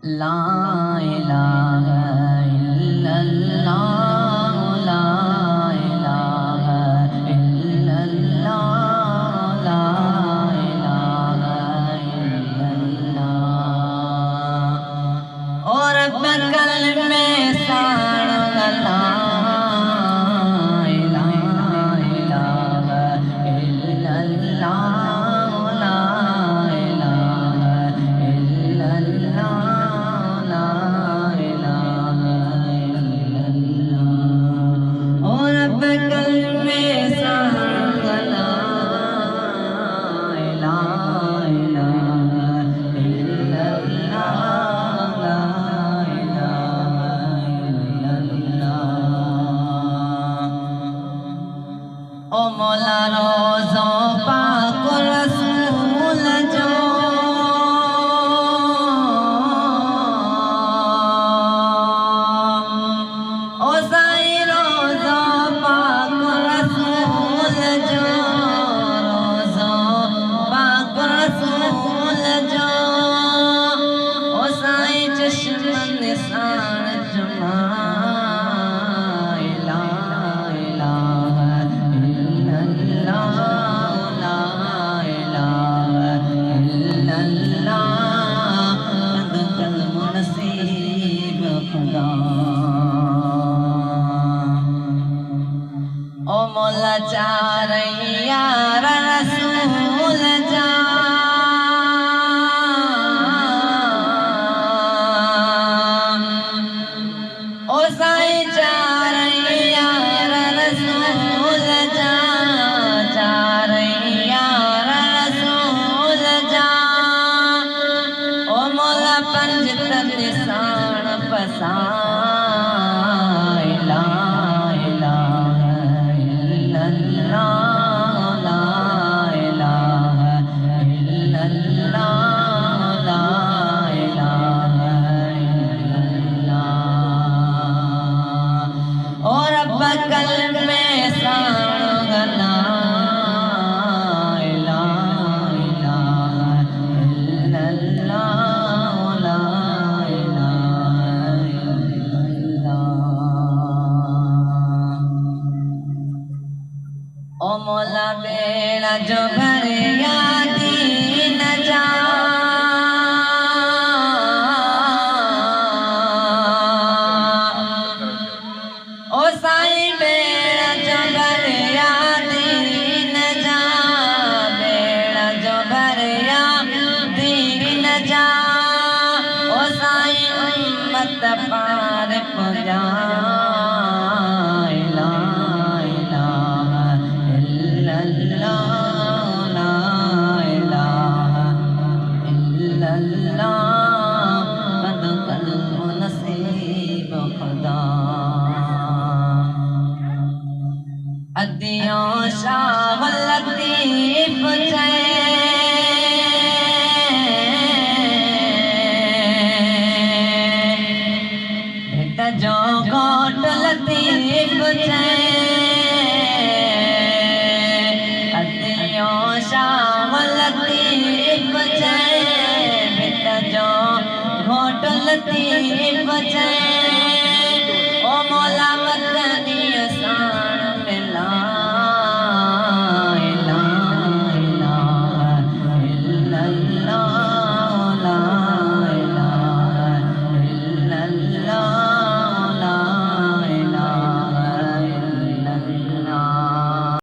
ला इलाहा इल्लल्लाह ला इलाहा इल्लल्लाह ला इलाहा इल्लल्लाह और बकल में साण ला ओ मौला रोज़ो पाक रसूल जो ओ साईं रोज़ो पाक रसूल जो रोज़ो पाक रसूल जो ओ साईं चश्म निशान जुमा ओ मौला चारैया रसूल जा ओ साईं चारैया रसूल जा चारैया रसूल जा ओ मौला पंज निशान पसा बकल में साण ला इलाहा इल्लल्लाह ला इलाहा इल्लल्लाह ओ मौला बेड़ा जो भरिया दीन जा ओ साईं बेड़ा जो भरिया दीन जा बेड़ा जो भरिया दीन जा ओ साईं उम्मत पार पुजा ला इलाहा इल्लल्लाह ला इलाहा इल्लल्लाह कद कल्ब नसीब खुदा अदियों शाह लतीफ भेट जो घोट लतीफ अदियों शाह लतीफ भेट जो घोट लतीफ ओ मौला